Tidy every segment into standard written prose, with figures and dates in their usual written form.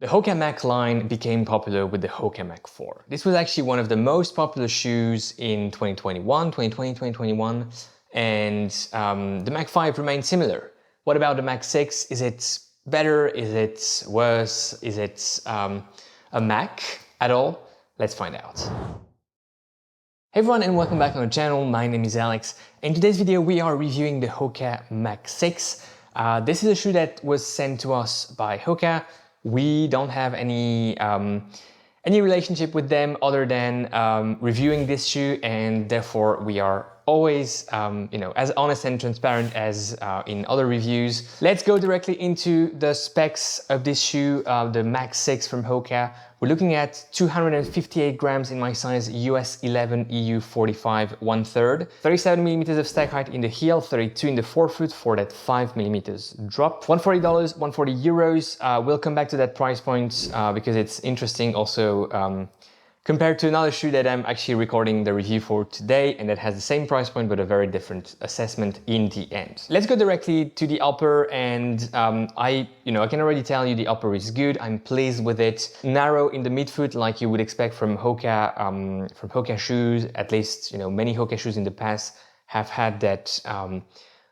The HOKA Mach line became popular with the HOKA Mach 4. This was actually one of the most popular shoes in 2021, and the Mach 5 remained similar. What about the Mach 6? Is it better? Is it worse? Is it a Mach at all? Let's find out. Hey everyone, and welcome back on the channel. My name is Alex. In today's video we are reviewing the HOKA Mach 6. This is a shoe that was sent to us by HOKA. We don't have any relationship with them other than reviewing this shoe, and therefore we are always as honest and transparent as in other reviews. Let's go directly into the specs of this shoe, the Mach 6 from HOKA. We're looking at 258 grams in my size, US 11, EU 45, 1/3. 37 millimeters of stack height in the heel, 32 in the forefoot for that 5 millimeters drop. $140, 140 euros. We'll come back to that price point because it's interesting also compared to another shoe that I'm actually recording the review for today, and that has the same price point but a very different assessment in the end. Let's go directly to the upper, and I can already tell you the upper is good. I'm pleased with it. Narrow in the midfoot, like you would expect from HOKA shoes. At least many HOKA shoes in the past have had that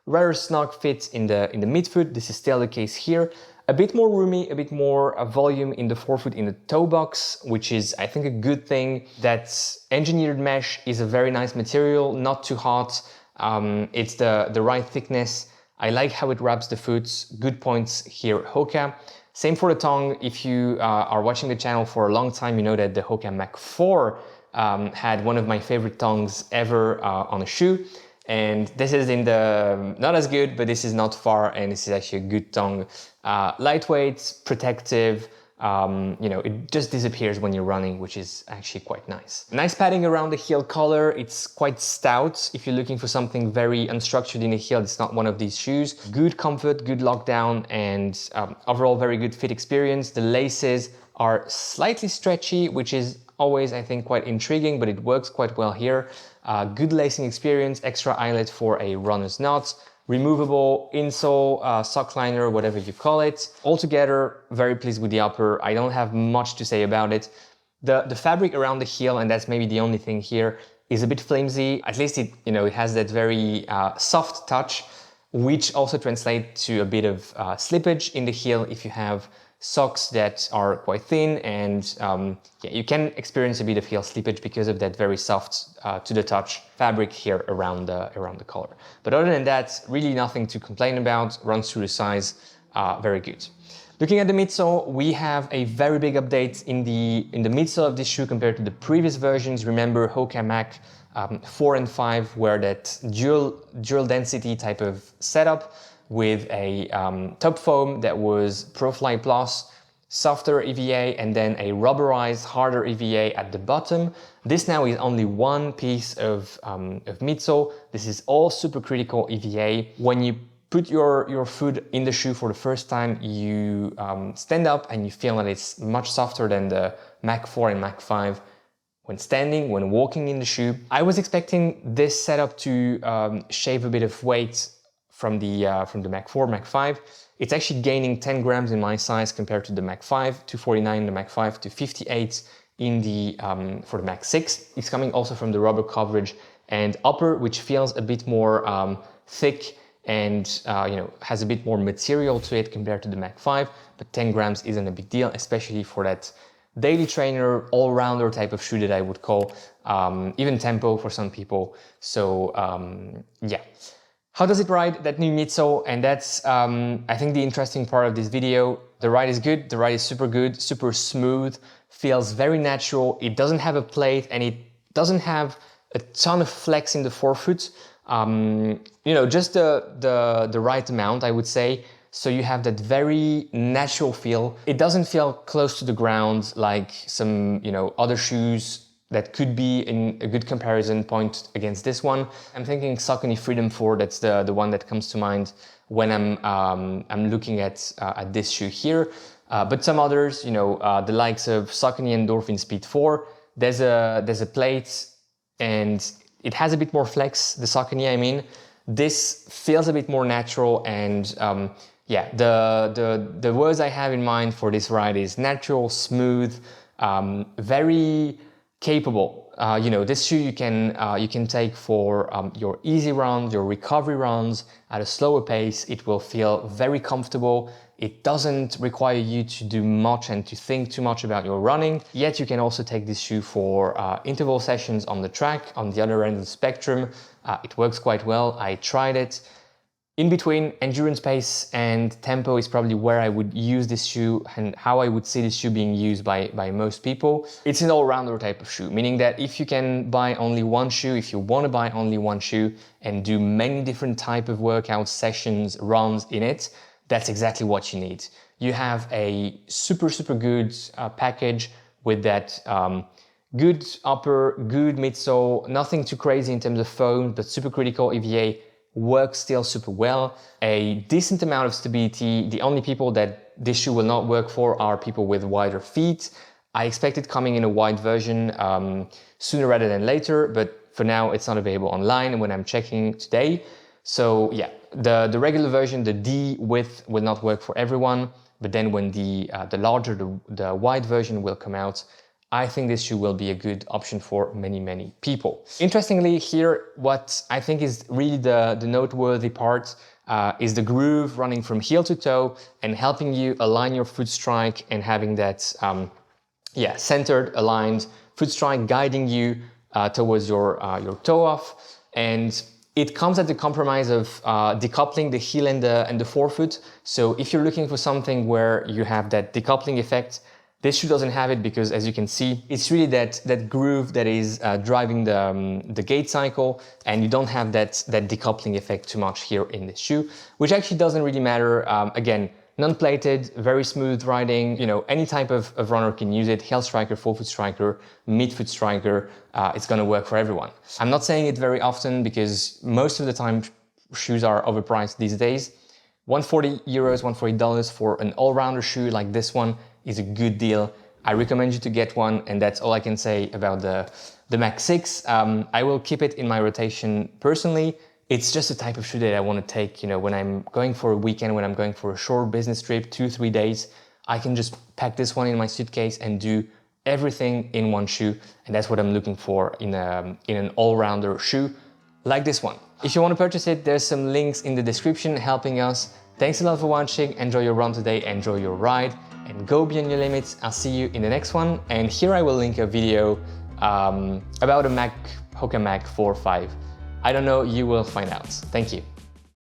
rather snug fit in the midfoot. This is still the case here. A bit more roomy, a bit more volume in the forefoot in the toe box, which is, I think, a good thing. That engineered mesh is a very nice material, not too hot. It's the right thickness. I like how it wraps the foot. Good points here, HOKA. Same for the tongue. If you are watching the channel for a long time, you know that the HOKA Mach 4 had one of my favorite tongues ever on a shoe. And this is in the, not as good, but this is not far, and this is actually a good tongue. Lightweight, protective, it just disappears when you're running, which is actually quite nice. Nice padding around the heel collar. It's quite stout. If you're looking for something very unstructured in the heel, it's not one of these shoes. Good comfort, good lockdown, and overall very good fit experience. The laces are slightly stretchy, which is always, I think, quite intriguing, but it works quite well here. Good lacing experience, extra eyelet for a runner's knot, removable insole, sock liner, whatever you call it. Altogether, very pleased with the upper. I don't have much to say about it. The fabric around the heel, and that's maybe the only thing here, is a bit flimsy. At least it has that very soft touch, which also translates to a bit of slippage in the heel if you have socks that are quite thin, and you can experience a bit of heel slippage because of that very soft to the touch fabric here around the collar. But other than that, really nothing to complain about. Runs through the size, very good. Looking at the midsole, we have a very big update in the midsole of this shoe compared to the previous versions. Remember, HOKA Mach 4 and 5 were that dual density type of setup, with a top foam that was ProFly Plus, softer EVA, and then a rubberized, harder EVA at the bottom. This now is only one piece of midsole. This is all supercritical EVA. When you put your foot in the shoe for the first time, you stand up and you feel that it's much softer than the Mach 4 and Mach 5 when standing, when walking in the shoe. I was expecting this setup to shave a bit of weight from the Mach 4, Mach 5. It's actually gaining 10 grams in my size compared to the Mach 5, 249 in the Mach 5 to 58 in the for the Mach 6. It's coming also from the rubber coverage and upper, which feels a bit more thick and has a bit more material to it compared to the Mach 5, but 10 grams isn't a big deal, especially for that daily trainer, all-rounder type of shoe that I would call, even tempo for some people. So yeah. How does it ride, that new midsole? And that's, I think, the interesting part of this video. The ride is good, the ride is super good, super smooth, feels very natural. It doesn't have a plate, and it doesn't have a ton of flex in the forefoot. Just the right amount, I would say. So you have that very natural feel. It doesn't feel close to the ground like some, other shoes that could be in a good comparison point against this one. I'm thinking Saucony Freedom 4, that's the one that comes to mind when I'm looking at this shoe here. But some others, the likes of Saucony Endorphin Speed 4, there's a plate and it has a bit more flex, the Saucony I mean. This feels a bit more natural, and yeah, the words I have in mind for this ride is natural, smooth, very capable. You know, this shoe you can take for your easy runs, your recovery runs at a slower pace. It will feel very comfortable. It doesn't require you to do much and to think too much about your running. Yet you can also take this shoe for interval sessions on the track, on the other end of the spectrum. It works quite well. I tried it. In between, endurance pace and tempo is probably where I would use this shoe and how I would see this shoe being used by most people. It's an all-rounder type of shoe, meaning that if you can buy only one shoe, if you want to buy only one shoe and do many different type of workout sessions, runs in it, that's exactly what you need. You have a super good package with that good upper, good midsole, nothing too crazy in terms of foam, but supercritical EVA, works still super well, a decent amount of stability. The only people that this shoe will not work for are people with wider feet. I expect it coming in a wide version sooner rather than later, but for now it's not available online when I'm checking today. So yeah, the regular version, the D width, will not work for everyone, but then when the larger, the wide version will come out, I think this shoe will be a good option for many people. Interestingly here, what I think is really the noteworthy part is the groove running from heel to toe and helping you align your foot strike and having that centered, aligned foot strike guiding you towards your toe off. And it comes at the compromise of decoupling the heel and the forefoot. So if you're looking for something where you have that decoupling effect, this shoe doesn't have it because, as you can see, it's really that groove that is driving the gait cycle, and you don't have that decoupling effect too much here in this shoe, which actually doesn't really matter. Again, non-plated, very smooth riding. You know, any type of runner can use it. Heel striker, forefoot striker, midfoot striker. It's going to work for everyone. I'm not saying it very often because most of the time shoes are overpriced these days. €140, $140 for an all-rounder shoe like this one is a good deal. I recommend you to get one, and that's all I can say about the Mach 6. I will keep it in my rotation personally. It's just a type of shoe that I want to take, you know, when I'm going for a weekend, when I'm going for a short business trip, 2-3 days, I can just pack this one in my suitcase and do everything in one shoe. And that's what I'm looking for in an all-rounder shoe like this one. If you want to purchase it, there's some links in the description helping us. Thanks a lot for watching. Enjoy your run today, enjoy your ride, and go beyond your limits. I'll see you in the next one. And here I will link a video about a HOKA Mach 4.5. I don't know, you will find out. Thank you.